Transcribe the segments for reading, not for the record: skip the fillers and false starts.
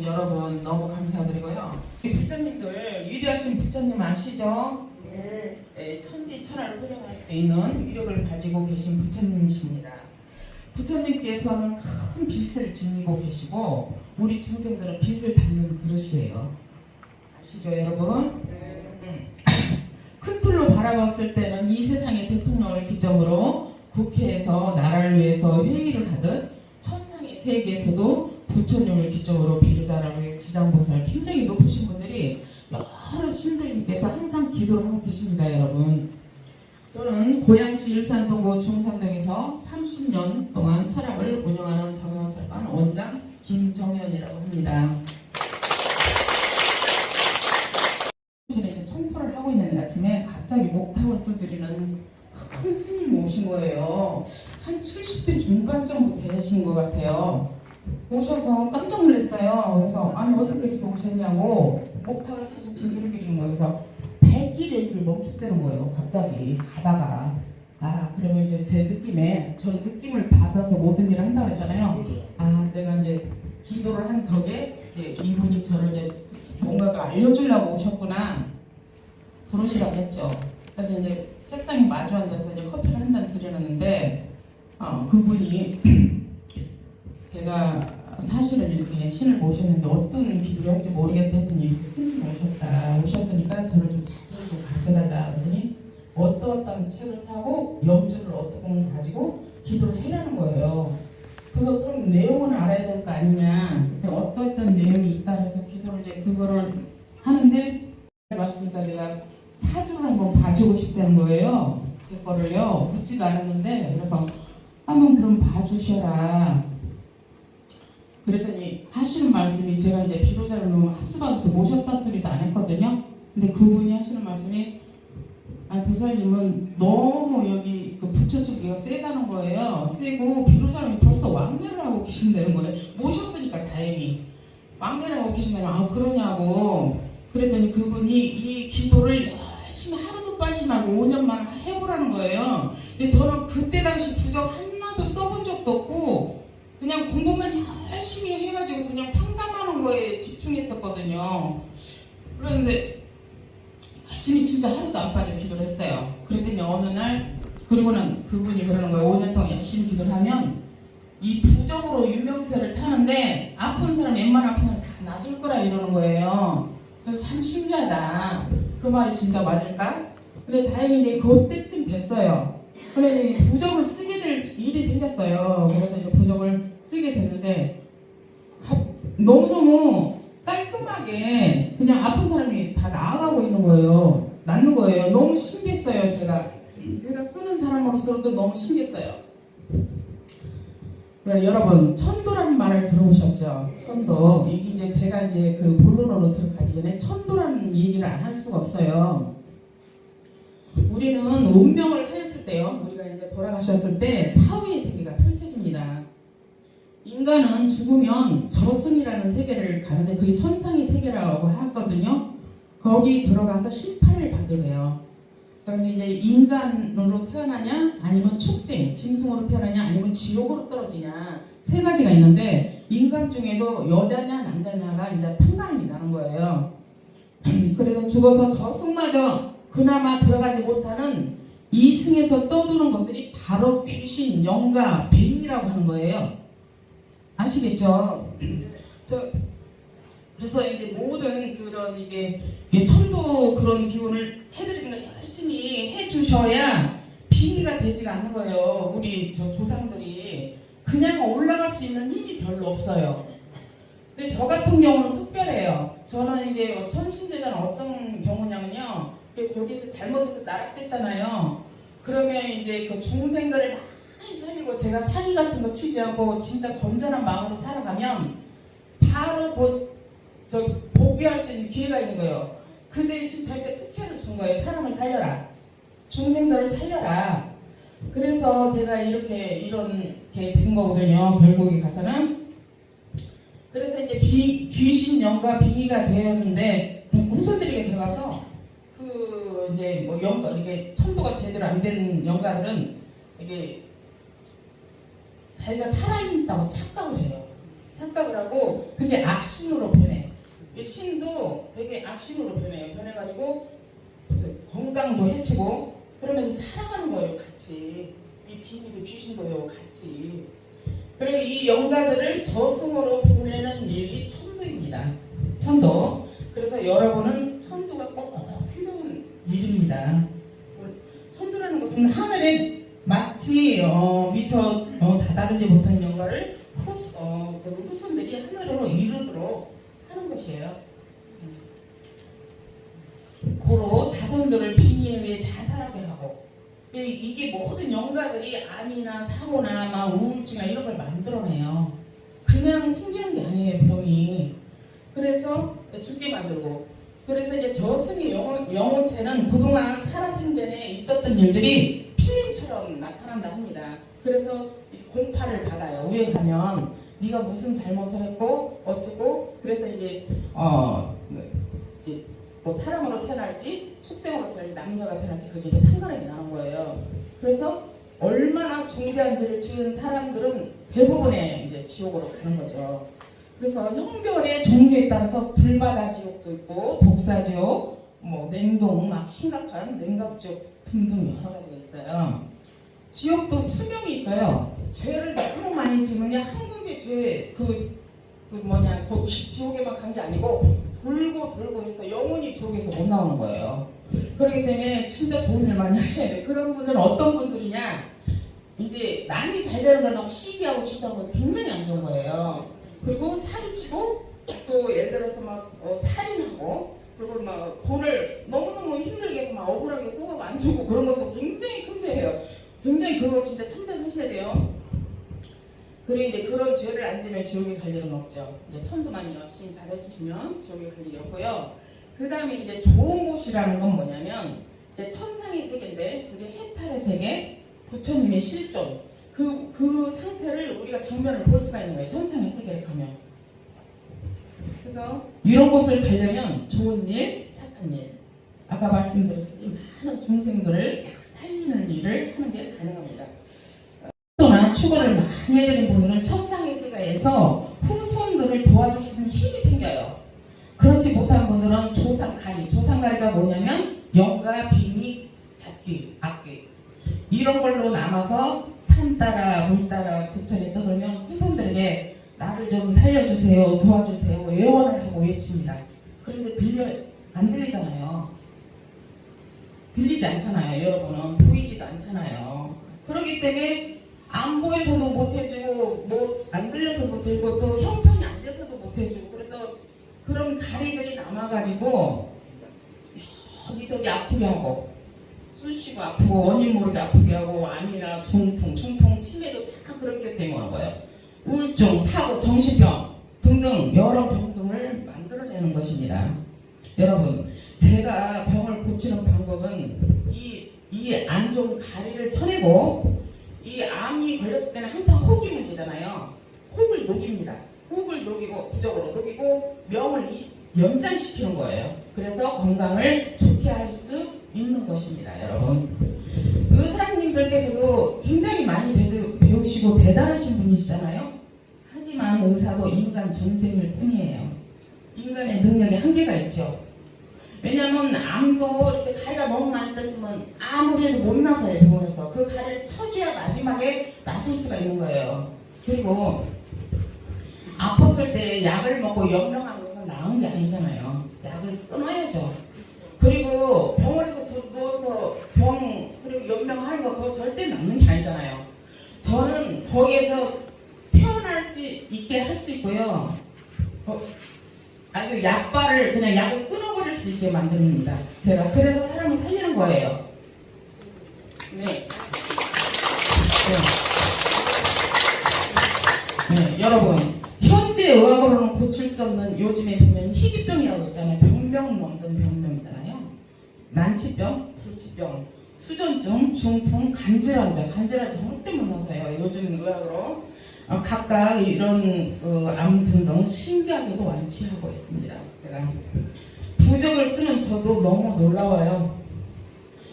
여러분 너무 감사드리고요. 부처님들 위대하신 부처님 아시죠? 네, 천지천하를 활용할 수 있는 위력을 가지고 계신 부처님이십니다. 부처님께서는 큰 빛을 지니고 계시고 우리 중생들은 빛을 담는 그릇이에요. 아시죠 여러분? 큰 틀로 바라봤을 때는 이 세상의 대통령을 기점으로 국회에서 나라를 위해서 회의를 하듯 천상의 세계에서도 부처님을 기점으로 비로자라를 지장보살 굉장히 높으신 분들이 여러 신들님께서 항상 기도를 하고 계십니다. 여러분, 저는 고양시 일산동구 중산동에서 30년 동안 철학을 운영하는 정영철관 원장 김정현이라고 합니다. 이제 청소를 하고 있는데 아침에 갑자기 목탁을 두드리는 큰 스님이 오신 거예요. 한 70대 중반 정도 되신 것 같아요. 오셔서 깜짝 놀랐어요. 그래서 아니 어떻게 이렇게 오셨냐고 목탁을 계속 두드리는 거예요. 그래서 발길이 여기를 멈췄다는 거예요. 갑자기 가다가 그러면 이제 제 느낌에 저 느낌을 받아서 모든 일을 한다고 했잖아요. 내가 이제 기도를 한 덕에 이분이 저를 이제 뭔가가 알려주려고 오셨구나. 들어오시라고 했죠. 그래서 이제 책상에 마주 앉아서 이제 커피를 한 잔 드렸는데 그분이 제가 사실은 이렇게 신을 모셨는데 어떤 기도를 할지 모르겠다 했더니 이렇게 스님이 오셨으니까 저를 좀 자세히 좀 가르쳐달라 하더니 어떤 책을 사고 염주를 어떤 걸 가지고 기도를 해라는 거예요. 그래서 그럼 내용은 알아야 될 거 아니냐. 어떤 내용이 있다 해서 기도를 이제 그거를 하는데 왔으니까 내가 사주를 한번 봐주고 싶다는 거예요. 제 거를요. 묻지도 않았는데 그래서 한번 그럼 봐주셔라. 그랬더니 하시는 말씀이 제가 이제 비로자를 너무 합수받아서 모셨다 소리도 안 했거든요. 근데 그분이 하시는 말씀이 보살님은 너무 여기 그 부처 쪽이가 세다는 거예요. 세고 비로자님이 벌써 왕래를 하고 계신다는 거예요. 모셨으니까 다행히 왕래를 하고 계신다면 그러냐고. 그랬더니 그분이 이 기도를 열심히 하루도 빠지지 말고 5년만 해보라는 거예요. 근데 저는 그때 당시 부적 하나도 써본 적도 없고 그냥 공부만 열심히 해가지고 그냥 상담하는 거에 집중했었거든요. 그런데 열심히 진짜 하루도 안 빠져 기도를 했어요. 그랬더니 어느 날 그리고는 그분이 그러는 거예요. 5년 동안 열심히 기도를 하면 이 부적으로 유명세를 타는데 아픈 사람 웬만한 아픈 사람 다 낫을 거라 이러는 거예요. 그래서 참 신기하다. 그 말이 진짜 맞을까? 근데 다행히 이제 그때쯤 됐어요. 그래 부적을 쓰게 될 일이 생겼어요. 그래서 이제 부적을 쓰게 됐는데 너무너무 깔끔하게 그냥 아픈 사람이 다 나아가고 있는 거예요. 낫는 거예요. 너무 신기했어요. 제가 쓰는 사람으로서도 너무 신기했어요. 여러분 천도라는 말을 들어보셨죠? 천도. 이게 이제 제가 이제 그 본론으로 들어가기 전에 천도라는 얘기를 안 할 수가 없어요. 우리는 운명을 했을 때요. 우리가 이제 돌아가셨을 때 사후의 세계가 펼쳐집니다. 인간은 죽으면 저승이라는 세계를 가는데 그게 천상의 세계라고 하거든요. 거기 들어가서 심판을 받게 돼요. 그런데 이제 인간으로 태어나냐 아니면 축생, 짐승으로 태어나냐 아니면 지옥으로 떨어지냐 세 가지가 있는데 인간 중에도 여자냐 남자냐가 이제 판가름이 나는 거예요. 그래서 죽어서 저승마저 그나마 들어가지 못하는 이승에서 떠도는 것들이 바로 귀신, 영가, 뱀이라고 하는 거예요. 아시겠죠? 그래서 이제 모든 그런 이게 천도 그런 기운을 해드리는 걸 열심히 해주셔야 빙의가 되지가 않는 거예요. 우리 조상들이 그냥 올라갈 수 있는 힘이 별로 없어요. 근데 저 같은 경우는 특별해요. 저는 이제 천신제자는 어떤 경우냐면요. 여기서 잘못해서 나락됐잖아요. 그러면 이제 그 중생들을 많이 살리고 제가 사기 같은 거 치지 않고 진짜 건전한 마음으로 살아가면 바로 복귀할 수 있는 기회가 있는 거예요. 그 대신 저한테 특혜를 준 거예요. 사람을 살려라. 중생들을 살려라. 그래서 제가 이렇게 된 거거든요. 결국에 가서는. 그래서 이제 귀신 영가 빙의가 되었는데 후손들에게 들어가서 이제 뭐 영가 이게 천도가 제대로 안 된 영가들은 이게 자기가 살아있다고 착각을 해요. 착각을 하고 하고 그게 악신으로 변해. 이 신도 되게 악신으로 변해요. 변해가지고 건강도 해치고 그러면서 살아가는 거예요. 같이. 이 비밀도 귀신도요. 같이. 그리고 이 영가들을 저승으로 보내는 일이 천도입니다. 천도. 그래서 여러분은 천도가 꼭 필요한 일입니다. 천도라는 것은 하늘에 마치 미처 다다르지 못한 영가를 후손들이 하늘으로 이루도록 하는 것이에요. 고로 자손들을 빙의에 자살하게 하고 이게 모든 영가들이 암이나 사고나 막 우울증이나 이런 걸 만들어내요. 그냥 생기는 게 아니에요. 병이. 그래서 죽게 만들고 그래서 이제 저승의 영혼체는 그동안 살아생전에 있었던 일들이 필름처럼 나타난다 합니다. 그래서 공파를 받아요. 위에 가면 네가 무슨 잘못을 했고 어쩌고 그래서 이제 뭐 사람으로 태어날지 축생으로 태어날지 남녀가 태어날지 그게 이제 판가름이 나는 거예요. 그래서 얼마나 중대한 죄를 지은 사람들은 대부분의 이제 지옥으로 가는 거죠. 그래서 형별의 종류에 따라서 불바다 지옥도 있고 독사 지옥, 뭐 냉동, 막 심각한 냉각 지옥 등등 여러 가지가 있어요. 지옥도 수명이 있어요. 죄를 너무 많이 지으면 한 군데 죄 거기 지옥에만 간 게 아니고 돌고 해서 영원히 지옥에서 못 나오는 거예요. 그렇기 때문에 진짜 좋은 일 많이 하셔야 돼요. 그런 분들은 어떤 분들이냐, 이제 남이 잘 되는 걸 막 시기하고 질투하는 건 굉장히 안 좋은 거예요. 그리고 사기치고 또 예를 들어서 막 살인하고 그리고 막 돈을 너무너무 힘들게 해서 막 억울하게 꼬아 안 주고 그런 것도 굉장히 큰 죄예요. 굉장히 그거 진짜 참작하셔야 돼요. 그리고 이제 그런 죄를 안 지면 지옥에 갈 일은 없죠. 이제 천도만 열심히 잘해주시면 지옥에 갈 일이 없고요. 그 다음에 이제 좋은 곳이라는 건 뭐냐면 이제 천상의 세계인데 그게 해탈의 세계, 부처님의 실존 그 상태를 우리가 정면을 볼 수가 있는 거예요. 천상의 세계를 가면. 그래서 이런 곳을 가려면 좋은 일, 착한 일 아까 말씀드렸듯이 많은 중생들을 살리는 일을 하는 게 가능합니다. 또나 추구를 많이 해드린 분들은 천상의 세계에서 후손들을 도와줄 수 있는 힘이 생겨요. 그렇지 못한 분들은 조상가리가 뭐냐면 영가, 비미, 잡귀, 악귀 이런 걸로 남아서 산 따라 물 따라 부천에 떠들면 후손들에게 나를 좀 살려주세요, 도와주세요 애원을 하고 외칩니다. 그런데 안 들리잖아요. 들리지 않잖아요. 여러분은 보이지도 않잖아요. 그렇기 때문에 안 보여서도 못해주고 뭐 안 들려서 못해주고 또 형편이 안 돼서도 못해주고 그래서 그런 가리들이 남아가지고 여기저기 아프게 하고 쑤시고 아프고 원인 모르게 아프게 하고 암이나 중풍, 치매도 다 그렇게 되는 거예요. 우울증, 사고, 정신병 등등 여러 병등을 만들어내는 것입니다. 여러분 제가 병을 고치는 방법은 이 안 좋은 가리를 쳐내고 이 암이 걸렸을 때는 항상 혹이 문제잖아요. 혹을 녹입니다. 혹을 녹이고 부적으로 녹이고 명을 연장시키는 거예요. 그래서 건강을 좋게 할 수 있는 것입니다. 여러분 의사님들께서도 굉장히 많이 배우시고 대단하신 분이시잖아요. 하지만 의사도 인간 중생일 뿐이에요. 인간의 능력에 한계가 있죠. 왜냐면 암도 이렇게 가리가 너무 많이 셌으면 아무리 해도 못 나서요. 병원에서 그 가리를 쳐줘야 마지막에 나설 수가 있는 거예요. 그리고 아팠을 때 약을 먹고 연명하는 건 나은 게 아니잖아요. 약을 끊어야죠. 그리고 병원에서 누워서 그리고 연명하는 거 그거 절대 낫는 게 아니잖아요. 저는 거기에서 태어날 수 있게 할 수 있고요. 아주 약발을 그냥 약을 끊어버릴 수 있게 만듭니다. 제가 그래서 사람을 살리는 거예요. 네. 여러분 현재 의학으로는 고칠 수 없는 요즘의 병명은 희귀병이라고 있잖아요. 병명 먹는 병명이잖아요. 난치병, 불치병, 수전증, 중풍, 간질환자 절대 못 나서요. 요즘 의학으로 각각 이런 암 등등 신기하게도 완치하고 있습니다. 제가 부적을 쓰는 저도 너무 놀라워요.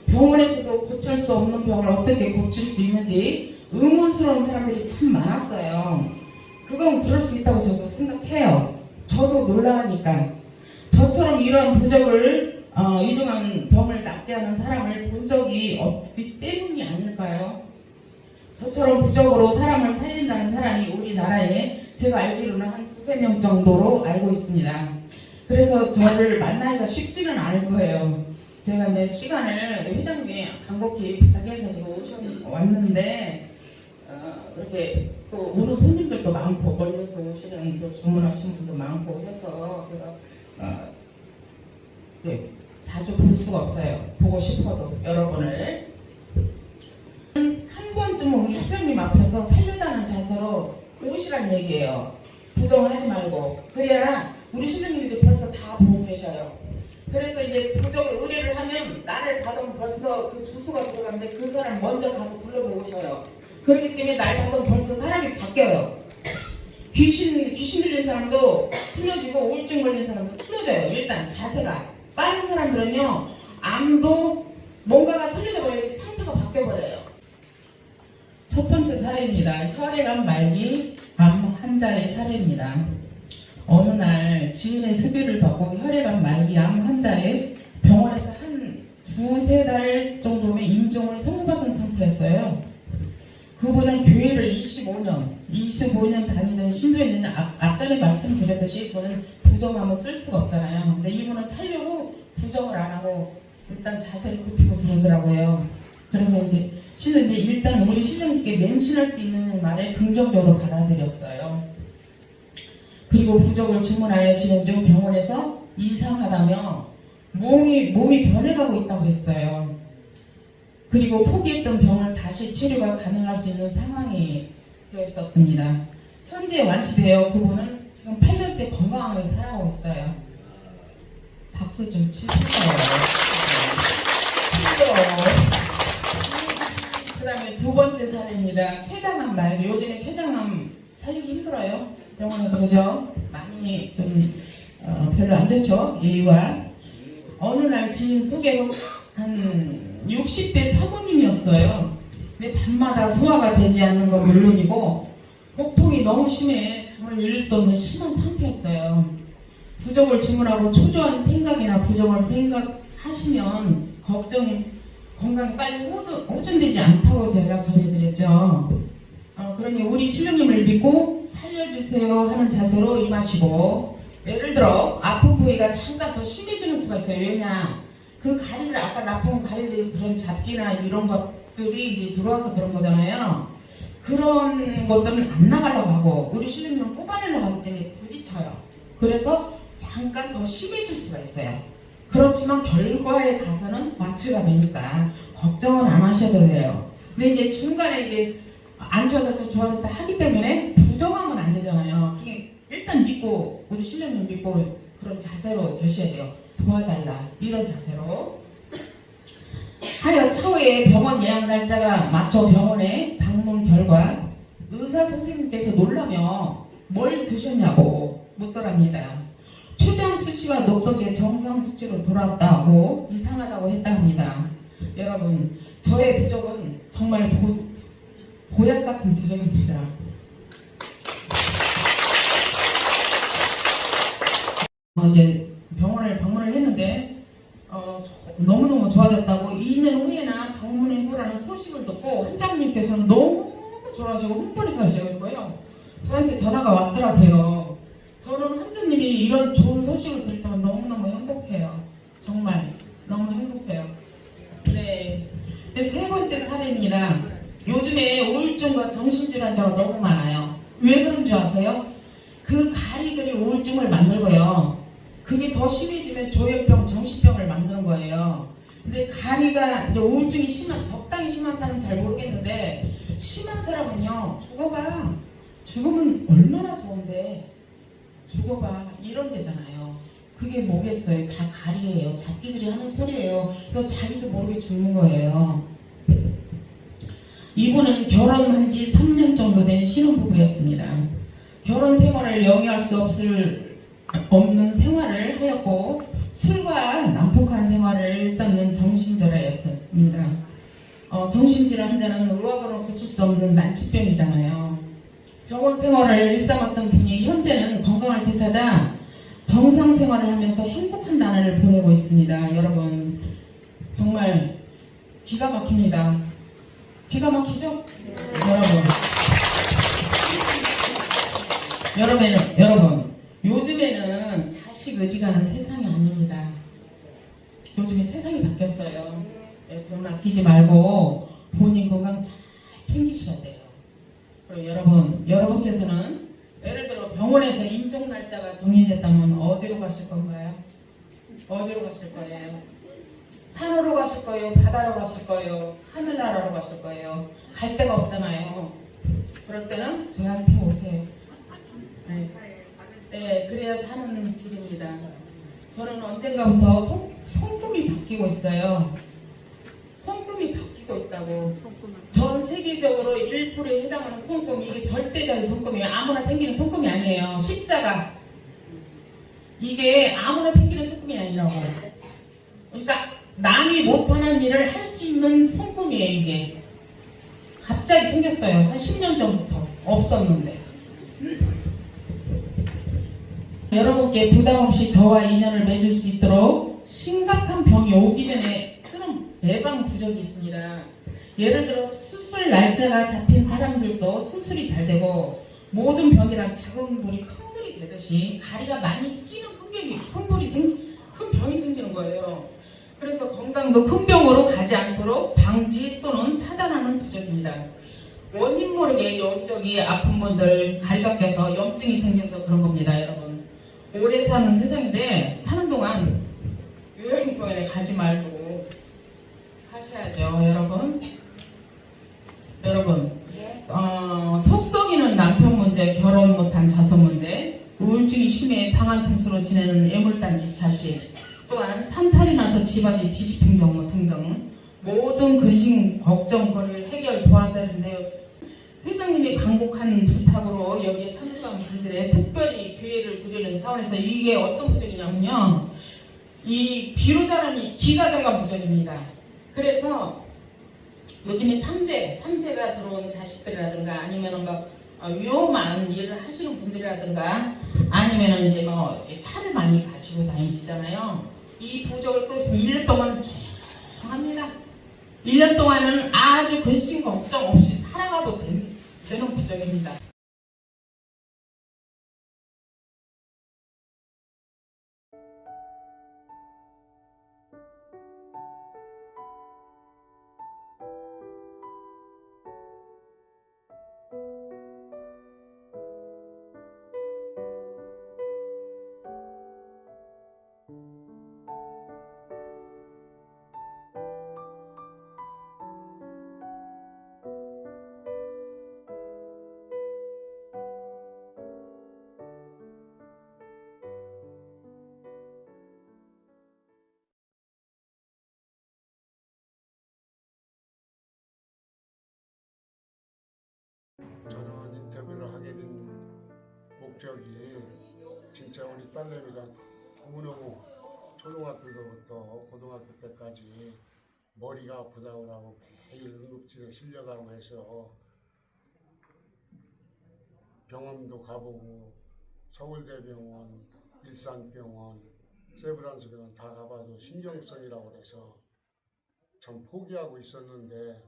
병원에서도 고칠 수 없는 병을 어떻게 고칠 수 있는지 의문스러운 사람들이 참 많았어요. 그건 그럴 수 있다고 저도 생각해요. 저도 놀라니까 저처럼 이런 부적을 이중한 병을 낫게 하는 사람을 본 적이 없기 때문이 아닐까요? 저처럼 부적으로 사람을 살린다는 사람이 우리나라에 제가 알기로는 한 두세 명 정도로 알고 있습니다. 그래서 저를 만나기가 쉽지는 않을 거예요. 제가 이제 시간을 회장님이 간곡히 부탁해서 지금 왔는데 이렇게 또 오는 손님들도 많고 멀리서 오시는 또 주문하시는 분도 많고 해서 제가 네, 자주 볼 수가 없어요. 보고 싶어도 여러분을 한 번쯤은 우리 수영님 앞에서 살려다는 자세로 오시란 얘기예요. 부정을 하지 말고. 그래야 우리 신령님들이 벌써 다 보고 계셔요. 그래서 이제 부적을 의뢰를 하면 나를 받으면 벌써 그 주소가 들어가는데 그 사람 먼저 가서 불러보고 오셔요. 그렇기 때문에 날 받으면 벌써 사람이 바뀌어요. 귀신 들린 사람도 틀려지고 우울증 걸린 사람도 틀려져요. 일단 자세가 빠른 사람들은요 암도 뭔가가 틀려져 버려요. 상태가 바뀌어 버려요. 첫 번째 사례입니다. 혈액암 말기 암 환자의 사례입니다. 어느 날 지인의 수배를 받고 혈액암 말기 암 환자의 병원에서 한 두세 달 정도의 임종을 선고받은 상태였어요. 그분은 교회를 25년 다니던 신도였는데 앞전에 말씀드렸듯이 저는 부정하면 쓸 수가 없잖아요. 근데 이분은 살려고 부정을 안 하고 일단 자세를 굽히고 들어오더라고요. 그래서 이제 신령인데 일단 우리 신령님께 맹신할 수 있는 말에 긍정적으로 받아들였어요. 그리고 부적을 주문하여 진행 중 병원에서 이상하다며 몸이 변해가고 있다고 했어요. 그리고 포기했던 병을 다시 치료가 가능할 수 있는 상황이 되어 있었습니다. 현재 완치되어 그분은 지금 8년째 건강하게 살아가고 있어요. 박수 좀 치세요. 그 다음에 두 번째 사례입니다. 췌장암 말기. 요즘에 췌장암 살리기 힘들어요. 병원에서 그죠? 많이 좀 별로 안 좋죠. 예의가. 어느 날 지인 소개로 한 60대 사모님이었어요. 근데 밤마다 소화가 되지 않는 건 물론이고 복통이 너무 심해 잠을 이룰 수 없는 심한 상태였어요. 부적을 주문하고 초조한 생각이나 부적을 생각하시면 걱정이 건강이 빨리 호전되지 않다고 제가 전해드렸죠. 그러니 우리 신령님을 믿고 살려주세요 하는 자세로 임하시고, 예를 들어 아픈 부위가 잠깐 더 심해지는 수가 있어요. 왜냐, 그 가리들 아까 나쁜 가리들 그런 잡기나 이런 것들이 이제 들어와서 그런 거잖아요. 그런 것들은 안 나가려고 하고 우리 신령님은 뽑아내려고 하기 때문에 부딪혀요. 그래서 잠깐 더 심해질 수가 있어요. 그렇지만 결과에 가서는 마취가 되니까 걱정은 안 하셔도 돼요. 근데 이제 중간에 이제 안 좋아졌다 좋아졌다 하기 때문에 부정하면 안 되잖아요. 일단 믿고 우리 신령님 믿고 그런 자세로 계셔야 돼요. 도와달라 이런 자세로 하여 차후에 병원 예약 날짜가 맞춰 병원에 방문 결과 의사 선생님께서 놀라며 뭘 드셨냐고 묻더랍니다. 췌장 수치가 높던 게 정상 수치로 돌아왔다고 이상하다고 했다 합니다. 여러분, 저의 부적은 정말 보약 같은 부적입니다. 이제 병원을 방문을 했는데 너무너무 좋아졌다고 2년 후에나 방문해보라는 소식을 듣고 환자분께서는 너무 좋아하시고 흥분해가시고요. 저한테 전화가 왔더라고요. 저는 환자님이 이런 좋은 소식을 들을 때만 너무너무 행복해요. 정말 너무 행복해요. 네. 세 번째 사례입니다. 요즘에 우울증과 정신질환자가 너무 많아요. 왜 그런 줄 아세요? 그 가리들이 우울증을 만들고요. 그게 더 심해지면 조현병, 정신병을 만드는 거예요. 근데 가리가 이제 우울증이 적당히 심한 사람은 잘 모르겠는데 심한 사람은요, 죽어봐. 죽으면 얼마나 좋은데 죽어봐 이런 데잖아요. 그게 뭐겠어요? 다 가리예요. 잡기들이 하는 소리예요. 그래서 자기도 모르게 죽는 거예요. 이분은 결혼한 지 3년 정도 된 신혼부부였습니다. 결혼 생활을 영위할 수 없는 생활을 하였고 술과 난폭한 생활을 일삼는 정신질환자였습니다. 정신질환 환자는 의학으로 고칠 수 없는 난치병이잖아요. 병원 생활을 일삼았던 분이 현재는 건강을 되찾아 정상 생활을 하면서 행복한 나날을 보내고 있습니다. 여러분 정말 기가 막힙니다. 기가 막히죠? 네. 여러분 요즘에는 자식 의지가는 세상이 아닙니다. 요즘에 세상이 바뀌었어요. 돈 아끼지 말고 본인 건강 잘 챙기셔야 돼요. 그리고 여러분께서는 예를 들어 병원에서 임종 날짜가 정해졌다면 어디로 가실 건가요? 어디로 가실 거예요? 산으로 가실 거예요? 바다로 가실 거예요? 하늘나라로 가실 거예요? 갈 데가 없잖아요. 그럴 때는 저한테 오세요. 네, 그래야 사는 길입니다. 저는 언젠가부터 손금이 바뀌고 있어요. 손금이 바뀌고 있다고. 전 세계적으로 1%에 해당하는 손금, 이게 절대적인 손금이에요. 아무나 생기는 손금이 아니에요. 십자가. 이게 아무나 생기는 손금이 아니라고. 그러니까 남이 못하는 일을 할 수 있는 손금이에요. 이게 갑자기 생겼어요. 한 10년 전부터 없었는데. 여러분께 부담없이 저와 인연을 맺을 수 있도록 심각한 병이 오기 전에 쓰는 예방 부적이 있습니다. 예를 들어 수술 날짜가 잡힌 사람들도 수술이 잘 되고, 모든 병이란 작은 불이 큰 불이 되듯이 가리가 많이 끼는 큰 병이 생기는 거예요. 그래서 건강도 큰 병으로 가지 않도록 방지 또는 차단하는 부적입니다. 원인 모르게 여기저기 아픈 분들 가리가 껴서 염증이 생겨서 그런 겁니다. 여러분 오래 사는 세상인데 사는 동안 요양병원에 가지 말고 하셔야죠. 여러분 속 썩이는 남편 문제, 결혼 못한 자손 문제, 우울증이 심해 방한투수로 지내는 애물단지 자식, 또한 산탈이 나서 집안이 뒤집힌 경우 등등 모든 근심 걱정거리를 해결 도와드리는데, 회장님이 간곡한 부탁으로 여기에 참석한 분들의 특별히 기회를 드리는 차원에서 이게 어떤 부적이냐면요, 이 비로자라니 기가 들어간 부적입니다. 그래서 요즘에 삼재가 들어온 자식들이라든가 아니면은 위험한 일을 하시는 분들이라든가 아니면은 이제 차를 많이 가지고 다니시잖아요. 이 부적을 끄시면 1년 동안 조용합니다. 1년 동안은 아주 근심 걱정 없이 살아가도 되는 부적입니다. 저는 인터뷰를 하게 된 목적이 진짜 우리 딸내미가 너무너무 초등학교 때부터 고등학교 때까지 머리가 아프다고 하고 매일 응급실에 실려가고 해서 병원도 가보고 서울대병원, 일산병원, 세브란스병원 다 가봐도 신경성이라고 해서 참 포기하고 있었는데,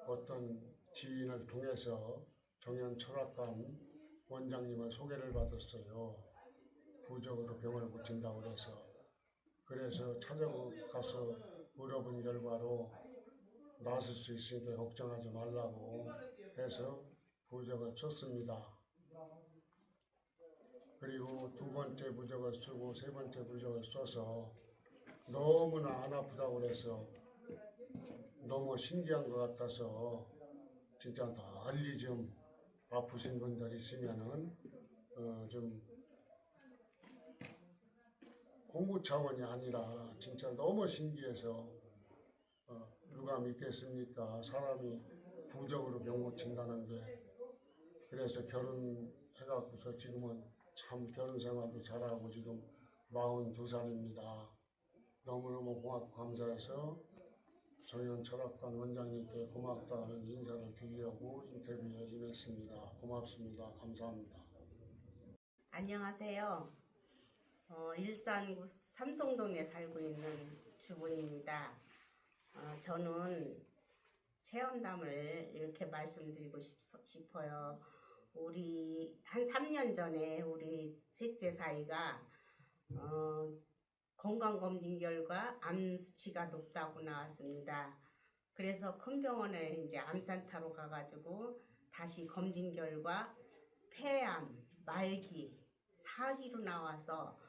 어떤 지인을 통해서 정연철학관 원장님을 소개를 받았어요. 부적으로 병을 고친다고 해서. 그래서 찾아가서 물어본 결과로 나을 수 있으니까 걱정하지 말라고 해서 부적을 썼습니다. 그리고 두 번째 부적을 쓰고 세 번째 부적을 써서 너무나 안 아프다고 해서 너무 신기한 것 같아서, 진짜 널리 좀 아프신 분들 있으면은 좀 공부 차원이 아니라 진짜 너무 신기해서 누가 믿겠습니까? 사람이 부적으로 병 고친다는 게. 그래서 결혼해갖고서 지금은 참 결혼 생활도 잘하고 지금 42살입니다. 너무너무 고맙고 감사해서 정현 철학관 원장님께 고맙다는 인사를 드리려고 인터뷰에 임했습니다. 고맙습니다. 감사합니다. 안녕하세요. 일산구 삼성동에 살고 있는 주부입니다. 저는 체험담을 이렇게 말씀드리고 싶어요. 우리 한 3년 전에 우리 셋째 사이가 건강검진 결과 암 수치가 높다고 나왔습니다. 그래서 큰 병원에 이제 암센터로 가가지고 다시 검진 결과 폐암, 말기, 사기로 나와서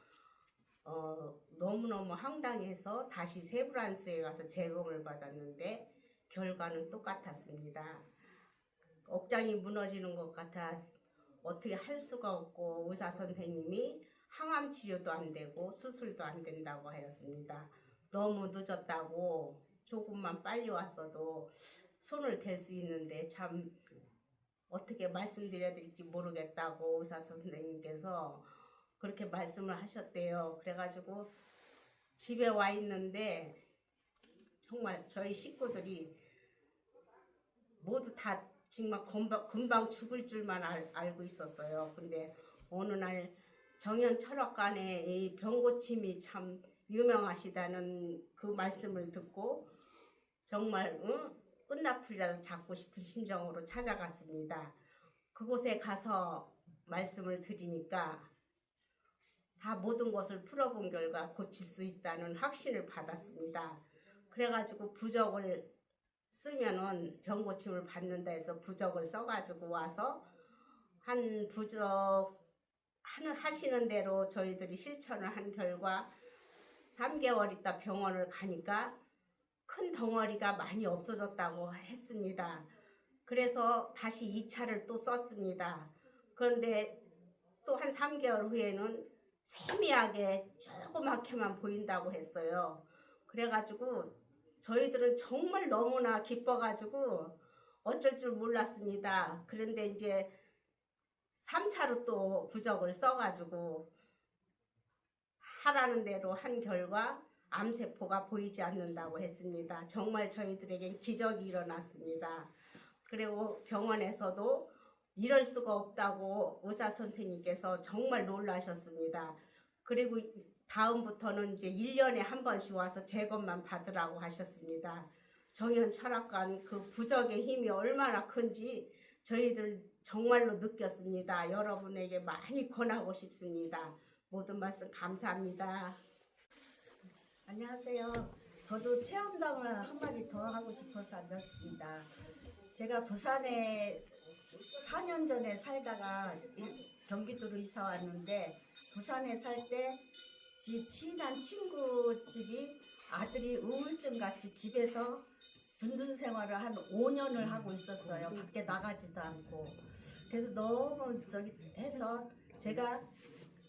너무너무 황당해서 다시 세브란스에 가서 재검을 받았는데 결과는 똑같았습니다. 억장이 무너지는 것 같아 어떻게 할 수가 없고 의사 선생님이 항암 치료도 안 되고 수술도 안 된다고 하였습니다. 너무 늦었다고 조금만 빨리 왔어도 손을 댈 수 있는데 참 어떻게 말씀드려야 될지 모르겠다고 의사 선생님께서 그렇게 말씀을 하셨대요. 그래가지고 집에 와 있는데 정말 저희 식구들이 모두 다 정말 금방 죽을 줄만 알고 있었어요. 근데 어느 날 정현 철학관에 이 병고침이 참 유명하시다는 그 말씀을 듣고 정말 끝나풀이라도 잡고 싶은 심정으로 찾아갔습니다. 그곳에 가서 말씀을 드리니까 다 모든 것을 풀어본 결과 고칠 수 있다는 확신을 받았습니다. 그래가지고 부적을 쓰면은 병고침을 받는다 해서 부적을 써가지고 와서 한 부적 하시는 대로 저희들이 실천을 한 결과 3개월 있다 병원을 가니까 큰 덩어리가 많이 없어졌다고 했습니다. 그래서 다시 2차를 또 썼습니다. 그런데 또 한 3개월 후에는 세미하게 조그맣게만 보인다고 했어요. 그래가지고 저희들은 정말 너무나 기뻐가지고 어쩔 줄 몰랐습니다. 그런데 이제 3차로 또 부적을 써가지고 하라는 대로 한 결과 암세포가 보이지 않는다고 했습니다. 정말 저희들에겐 기적이 일어났습니다. 그리고 병원에서도 이럴 수가 없다고 의사 선생님께서 정말 놀라셨습니다. 그리고 다음부터는 이제 1년에 한 번씩 와서 재검만 받으라고 하셨습니다. 정현 철학관 그 부적의 힘이 얼마나 큰지 저희들 정말로 느꼈습니다. 여러분에게 많이 권하고 싶습니다. 모든 말씀 감사합니다. 안녕하세요. 저도 체험담을 한마디 더 하고 싶어서 앉았습니다. 제가 부산에 4년 전에 살다가 경기도로 이사 왔는데 부산에 살 때 친한 친구 집이 아들이 우울증 같이 집에서 둔둔 생활을 한 5년을 하고 있었어요. 밖에 나가지도 않고. 그래서 너무 해서 제가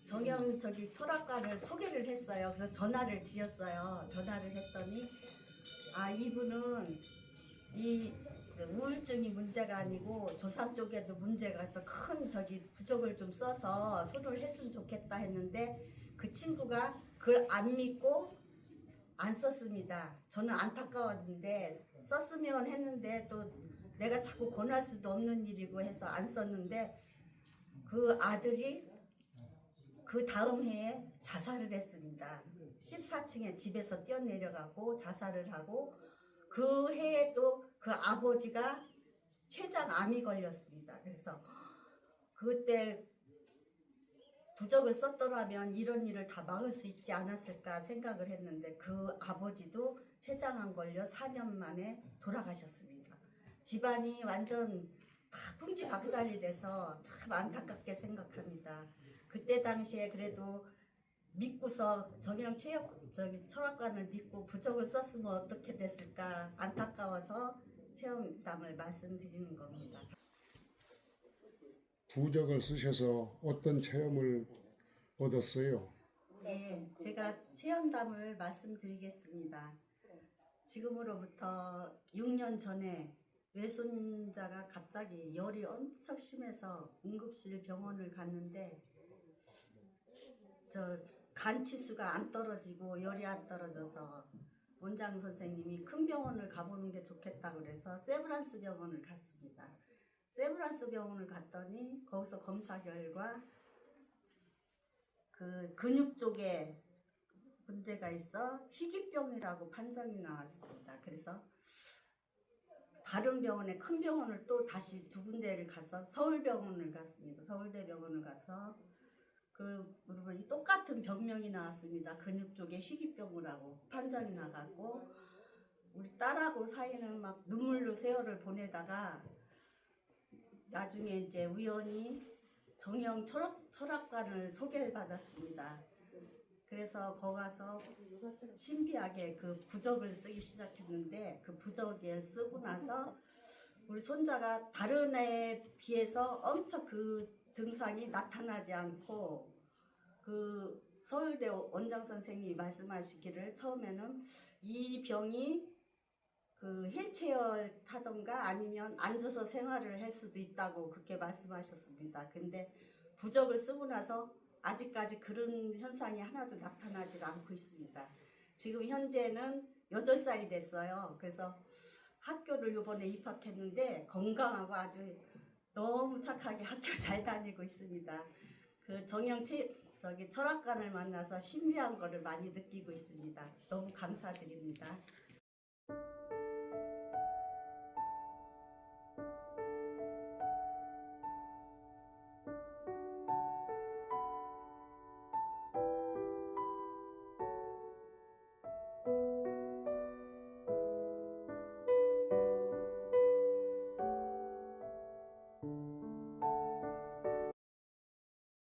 정형 철학관을 소개를 했어요. 그래서 전화를 드렸어요. 전화를 했더니 이분은 이 우울증이 문제가 아니고 조상 쪽에도 문제가 있어 큰 부적을 좀 써서 손을 했으면 좋겠다 했는데 그 친구가 그걸 안 믿고 안 썼습니다. 저는 안타까웠는데 썼으면 했는데 또 내가 자꾸 권할 수도 없는 일이고 해서 안 썼는데 그 아들이 그 다음 해에 자살을 했습니다. 14층에 집에서 뛰어내려가고 자살을 하고 그 해에 또 그 아버지가 췌장암이 걸렸습니다. 그래서 그때 부적을 썼더라면 이런 일을 다 막을 수 있지 않았을까 생각을 했는데 그 아버지도 췌장암 걸려 4년 만에 돌아가셨습니다. 집안이 완전 다 풍지박살이 돼서 참 안타깝게 생각합니다. 그때 당시에 그래도 믿고서 정형 철학관을 믿고 부적을 썼으면 어떻게 됐을까 안타까워서 체험담을 말씀드리는 겁니다. 부적을 쓰셔서 어떤 체험을 얻었어요? 네, 제가 체험담을 말씀드리겠습니다. 지금으로부터 6년 전에 외손자가 갑자기 열이 엄청 심해서 응급실 병원을 갔는데 간 치수가 안 떨어지고 열이 안 떨어져서 원장 선생님이 큰 병원을 가보는 게 좋겠다고 그래서 세브란스 병원을 갔습니다. 세브란스 병원을 갔더니 거기서 검사 결과 그 근육 쪽에 문제가 있어 희귀병이라고 판정이 나왔습니다. 그래서 다른 병원에 큰 병원을 또 다시 두 군데를 가서 서울병원을 갔습니다. 서울대병원을 가서 그 물어보니 똑같은 병명이 나왔습니다. 근육 쪽에 희귀병이라고 판정이 나갔고 우리 딸하고 사이는 막 눈물로 세월을 보내다가 나중에 이제 우연히 정형 철학관을 소개를 받았습니다. 그래서 거기 가서 신비하게 그 부적을 쓰기 시작했는데 그 부적을 쓰고 나서 우리 손자가 다른 애에 비해서 엄청 그 증상이 나타나지 않고 그 서울대 원장 선생님이 말씀하시기를 처음에는 이 병이 그 휠체어 타던가 아니면 앉아서 생활을 할 수도 있다고 그렇게 말씀하셨습니다. 근데 부적을 쓰고 나서 아직까지 그런 현상이 하나도 나타나지 않고 있습니다. 지금 현재는 8살이 됐어요. 그래서 학교를 이번에 입학했는데 건강하고 아주 너무 착하게 학교 잘 다니고 있습니다. 그 철학관을 만나서 신비한 거를 많이 느끼고 있습니다. 너무 감사드립니다.